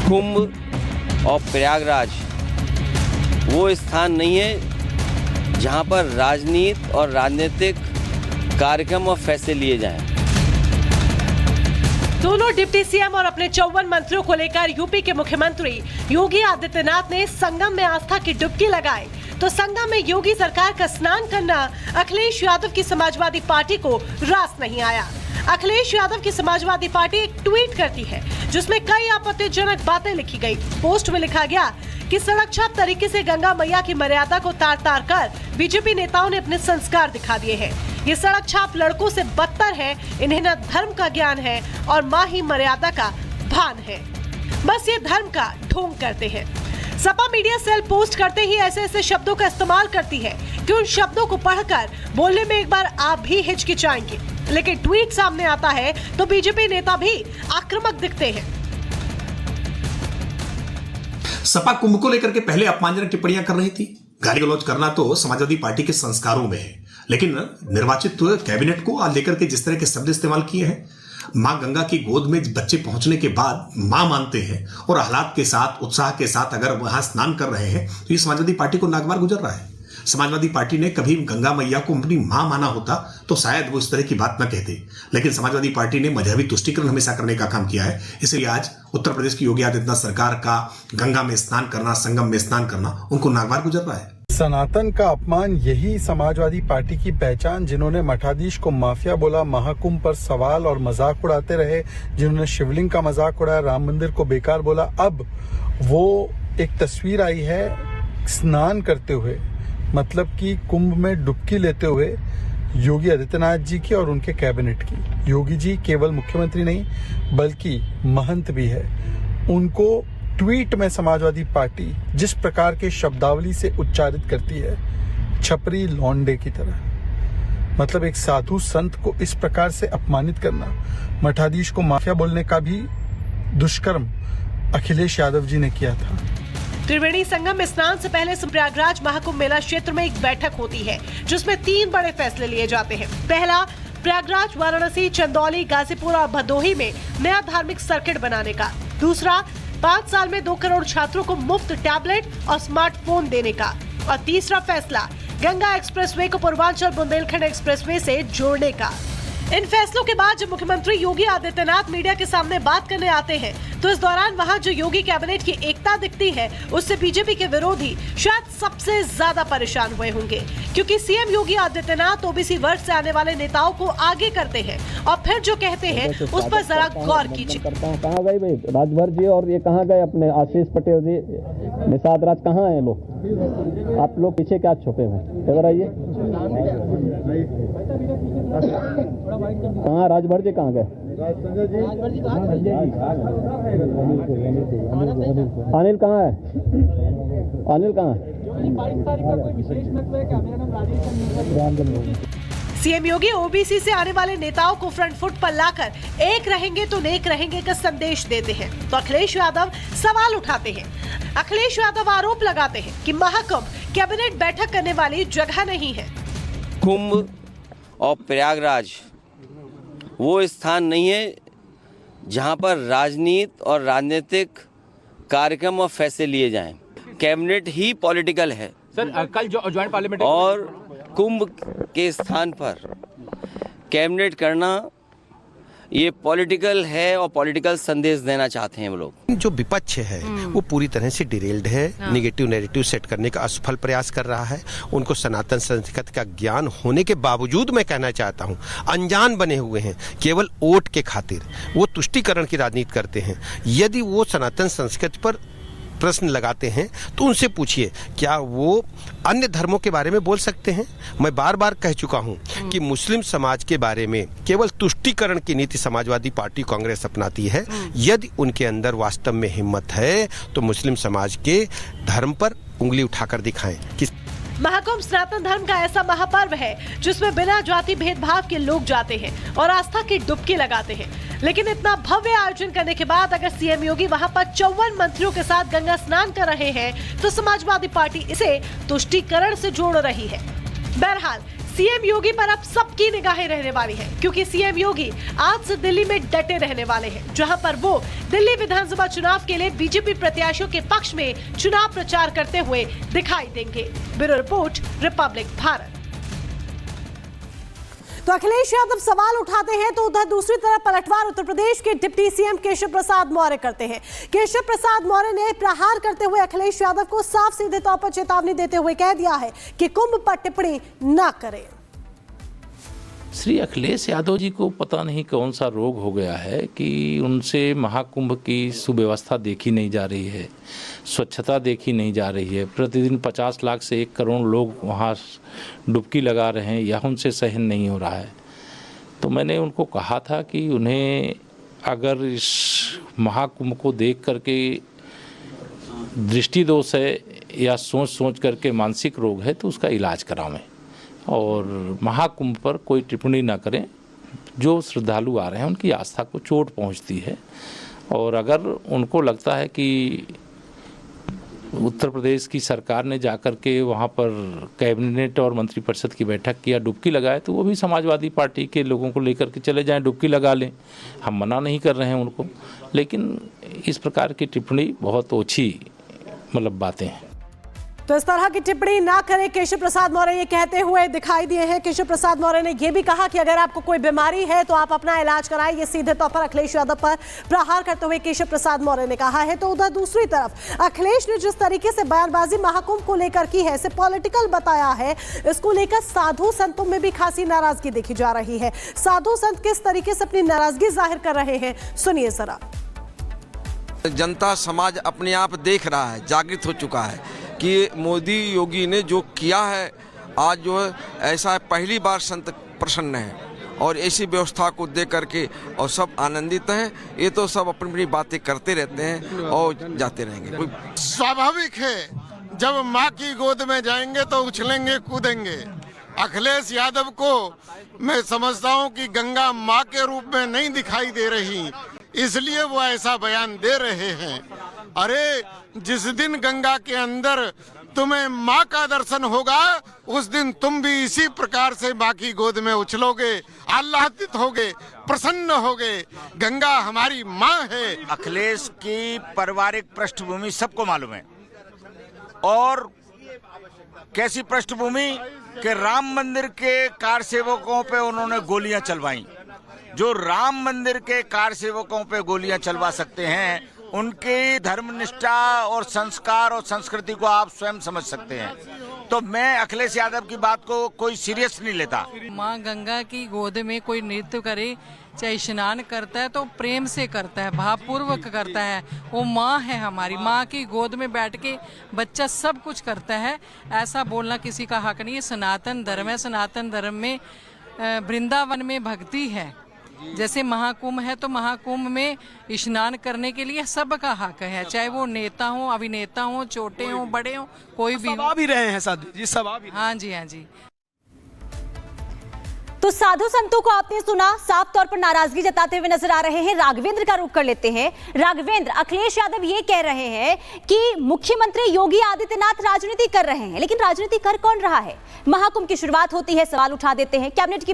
कुंभ और प्रयागराज वो स्थान नहीं है जहां पर राजनीति और राजनीतिक कार्यक्रम और फैसले लिए जाएं। दोनों डिप्टी सीएम और अपने 54 मंत्रियों को लेकर यूपी के मुख्यमंत्री योगी आदित्यनाथ ने संगम में आस्था की डुबकी लगाई, तो संगम में योगी सरकार का स्नान करना अखिलेश यादव की समाजवादी पार्टी को रास नहीं आया। अखिलेश यादव की समाजवादी पार्टी एक ट्वीट करती है जिसमें कई आपत्तिजनक बातें लिखी गई। पोस्ट में लिखा गया कि सड़क छाप तरीके से गंगा मैया की मर्यादा को तार तार कर बीजेपी नेताओं ने अपने संस्कार दिखा दिए हैं। ये सड़क छाप लड़कों से बदतर है, इन्हें न धर्म का ज्ञान है और माँ ही मर्यादा का भान है, बस ये धर्म का ढोंग करते हैं। सपा मीडिया सेल पोस्ट करते ही ऐसे ऐसे शब्दों का इस्तेमाल करती है कि उन शब्दों को पढ़कर बोलने में एक बार आप भी हिचकिचाएंगे, लेकिन ट्वीट सामने आता है तो बीजेपी नेता भी आक्रामक दिखते हैं। सपा कुंभ को लेकर के पहले अपमानजनक टिप्पणियां कर रही थी। गाली गलौज करना तो समाजवादी पार्टी के संस्कारों में है, लेकिन निर्वाचित कैबिनेट को आज लेकर के जिस तरह के शब्द इस्तेमाल किए हैं, मां गंगा की गोद में बच्चे पहुंचने के बाद मां मानते हैं और हालात के साथ उत्साह के साथ अगर वहां स्नान कर रहे हैं तो ये समाजवादी पार्टी को नागवार गुजर रहा है। समाजवादी पार्टी ने कभी गंगा मैया को अपनी मां माना होता तो शायद वो इस तरह की बात न कहते, लेकिन समाजवादी पार्टी ने मजहबी तुष्टीकरण हमेशा करने का काम किया है। इसलिए आज उत्तर प्रदेश की योगी आदित्यनाथ सरकार का गंगा में स्नान करना, संगम में स्नान करना उनको नागवार गुजर रहा है। सनातन का अपमान यही समाजवादी पार्टी की पहचान, जिन्होंने मठाधीश को माफिया बोला, महाकुंभ पर सवाल और मजाक उड़ाते रहे, जिन्होंने शिवलिंग का मजाक उड़ाया, राम मंदिर को बेकार बोला, अब वो एक तस्वीर आई है स्नान करते हुए, मतलब कि कुंभ में डुबकी लेते हुए योगी आदित्यनाथ जी की और उनके कैबिनेट की। योगी जी केवल मुख्यमंत्री नहीं बल्कि महंत भी है। उनको ट्वीट में समाजवादी पार्टी जिस प्रकार के शब्दावली से उच्चारित करती है, छपरी लौंडे की तरह, मतलब एक साधु संत को इस प्रकार से अपमानित करना, मठाधीश को माफिया बोलने का भी दुष्कर्म अखिलेश यादव जी ने किया था। त्रिवेणी संगम में स्नान से पहले प्रयागराज महाकुंभ मेला क्षेत्र में एक बैठक होती है जिसमें 3 बड़े फैसले लिए जाते हैं। पहला, प्रयागराज, वाराणसी, चंदौली, गाजीपुर और भदोही में नया धार्मिक सर्किट बनाने का। दूसरा, 5 साल में 2 करोड़ छात्रों को मुफ्त टैबलेट और स्मार्टफोन देने का। और तीसरा फैसला, गंगा एक्सप्रेसवे को पूर्वांचल बुंदेलखंड एक्सप्रेसवे से जोड़ने का। इन फैसलों के बाद जब मुख्यमंत्री योगी आदित्यनाथ मीडिया के सामने बात करने आते हैं तो इस दौरान वहां जो योगी कैबिनेट की एकता दिखती है उससे बीजेपी के विरोधी शायद सबसे ज्यादा परेशान हुए होंगे, क्योंकि सीएम योगी आदित्यनाथ ओबीसी वर्ग से आने वाले नेताओं को आगे करते हैं और फिर जो कहते हैं उस पर जरा गौर कीजिए। कहाँ गए भाई राजभर जी, और ये कहाँ गए अपने आशीष पटेल जी, निषाद राज, कहाँ है लोग? आप लोग पीछे क्या छुपे हुए? इधर आइए। कहाँ राजभर जी कहाँ गए? अनिल कहाँ है? अनिल कहाँ है? सीएम योगी ओबीसी से आने वाले नेताओं को फ्रंट फुट पर लाकर एक रहेंगे तो नेक रहेंगे का संदेश देते हैं, तो अखिलेश यादव सवाल उठाते हैं। अखिलेश यादव आरोप लगाते हैं कि महाकुंभ कैबिनेट बैठक करने वाली जगह नहीं है। कुंभ और प्रयागराज वो स्थान नहीं है जहां पर राजनीति और राजनीतिक कार्यक्रम और फैसले लिए जाएं। कैबिनेट ही पॉलिटिकल है सर। कल जो ज्वाइंट पार्लियामेंट और कुंभ के स्थान पर कैबिनेट करना ये पॉलिटिकल है और पॉलिटिकल संदेश देना चाहते हैं वो लोग। जो विपक्ष है वो पूरी तरह से डिरेल्ड है, निगेटिव नैरेटिव सेट करने का असफल प्रयास कर रहा है। उनको सनातन संस्कृति का ज्ञान होने के बावजूद मैं कहना चाहता हूं अनजान बने हुए हैं, केवल वोट के खातिर वो तुष्टीकरण की राजनीति करते हैं। यदि वो सनातन संस्कृति पर प्रश्न लगाते हैं तो उनसे पूछिए क्या वो अन्य धर्मों के बारे में बोल सकते हैं? मैं बार बार कह चुका हूं कि मुस्लिम समाज के बारे में केवल तुष्टीकरण की नीति समाजवादी पार्टी कांग्रेस अपनाती है। यदि उनके अंदर वास्तव में हिम्मत है तो मुस्लिम समाज के धर्म पर उंगली उठाकर दिखाएं कि महाकुंभ सनातन धर्म का ऐसा महापर्व है जिसमें बिना जाति भेदभाव के लोग जाते हैं और आस्था की डुबकी लगाते हैं। लेकिन इतना भव्य आयोजन करने के बाद अगर सीएम योगी वहां पर 54 मंत्रियों के साथ गंगा स्नान कर रहे हैं तो समाजवादी पार्टी इसे तुष्टीकरण से जोड़ रही है। बहरहाल सीएम योगी पर अब सबकी निगाहें रहने वाली है, क्योंकि सीएम योगी आज से दिल्ली में डटे रहने वाले हैं, जहां पर वो दिल्ली विधानसभा चुनाव के लिए बीजेपी प्रत्याशियों के पक्ष में चुनाव प्रचार करते हुए दिखाई देंगे। Bureau report, Republic Bharat. तो अखिलेश यादव सवाल उठाते हैं तो उधर दूसरी तरफ पलटवार उत्तर प्रदेश के डिप्टी सीएम केशव प्रसाद मौर्य करते हैं। केशव प्रसाद मौर्य ने प्रहार करते हुए अखिलेश यादव को साफ सीधे तौर पर चेतावनी देते हुए कह दिया है कि कुंभ पर टिप्पणी न करें। श्री अखिलेश यादव जी को पता नहीं कौन सा रोग हो गया है कि उनसे महाकुंभ की सुव्यवस्था देखी नहीं जा रही है, स्वच्छता देखी नहीं जा रही है। प्रतिदिन 50 लाख से 1 करोड़ लोग वहाँ डुबकी लगा रहे हैं, यह उनसे सहन नहीं हो रहा है। तो मैंने उनको कहा था कि उन्हें अगर इस महाकुंभ को देख करके दृष्टि दोष है या सोच करके मानसिक रोग है तो उसका इलाज करावें और महाकुंभ पर कोई टिप्पणी ना करें। जो श्रद्धालु आ रहे हैं उनकी आस्था को चोट पहुंचती है और अगर उनको लगता है कि उत्तर प्रदेश की सरकार ने जाकर के वहां पर कैबिनेट और मंत्रिपरिषद की बैठक किया, डुबकी लगाए, तो वो भी समाजवादी पार्टी के लोगों को लेकर के चले जाएं, डुबकी लगा लें। हम मना नहीं कर रहे हैं उनको, लेकिन इस प्रकार की टिप्पणी बहुत ओछी बातें हैं। तो इस तरह की टिप्पणी ना करें, केशव प्रसाद मौर्य ये कहते हुए दिखाई दिए हैं। केशव प्रसाद मौर्य ने यह भी कहा कि अगर आपको कोई बीमारी है तो आप अपना इलाज कराएं। ये सीधे तौर पर अखिलेश यादव पर प्रहार करते हुए केशव प्रसाद मौर्य ने कहा है। तो उधर दूसरी तरफ अखिलेश ने जिस तरीके से बयानबाजी महाकुंभ को लेकर की है, इसे पॉलिटिकल बताया है, इसको लेकर साधु संतों में भी खासी नाराजगी देखी जा रही है। साधु संत किस तरीके से अपनी नाराजगी जाहिर कर रहे हैं, सुनिए जरा। जनता समाज अपने आप देख रहा है, जागृत हो चुका है कि मोदी योगी ने जो किया है आज जो है ऐसा पहली बार संत प्रसन्न है और ऐसी व्यवस्था को देख करके और सब आनंदित हैं। ये तो सब अपनी अपनी बातें करते रहते हैं और जाते रहेंगे। स्वाभाविक है, जब माँ की गोद में जाएंगे तो उछलेंगे कूदेंगे। अखिलेश यादव को मैं समझता हूँ कि गंगा माँ के रूप में नहीं दिखाई दे रही, इसलिए वो ऐसा बयान दे रहे हैं। अरे जिस दिन गंगा के अंदर तुम्हें माँ का दर्शन होगा उस दिन तुम भी इसी प्रकार से माँ की गोद में उछलोगे, आह्लादित होगे, प्रसन्न होगे। गंगा हमारी माँ है। अखिलेश की पारिवारिक पृष्ठभूमि सबको मालूम है और कैसी पृष्ठभूमि कि राम मंदिर के कार सेवकों पे उन्होंने गोलियां चलवाई। जो राम मंदिर के कार सेवकों पे गोलियां चलवा सकते हैं उनकी धर्मनिष्ठा और संस्कार और संस्कृति को आप स्वयं समझ सकते हैं। तो मैं अखिलेश यादव की बात को कोई सीरियस नहीं लेता। माँ गंगा की गोद में कोई नृत्य करे, चाहे स्नान करता है तो प्रेम से करता है, भावपूर्वक करता है। वो माँ है हमारी, माँ की गोद में बैठ के बच्चा सब कुछ करता है। ऐसा बोलना किसी का हक नहीं है। सनातन धर्म है, सनातन धर्म में वृंदावन में भक्ति है। जैसे महाकुंभ है तो महाकुंभ में स्नान करने के लिए सबका हक है, चाहे वो नेता हो, अभिनेता हो, छोटे हो, बड़े हो, कोई भी। सब आ भी रहे हैं साधु जी, सब आ भी। हाँ जी, हाँ जी। तो साधु संतों को आपने सुना, साफ तौर पर नाराजगी जताते हुए नजर आ रहे हैं। राघवेंद्र का रुख कर लेते हैं। राघवेंद्र, अखिलेश यादव ये कह रहे हैं कि मुख्यमंत्री योगी आदित्यनाथ राजनीति कर रहे हैं, लेकिन राजनीति कर कौन रहा है? महाकुंभ की शुरुआत होती है, सवाल उठा देते हैं। कैबिनेट की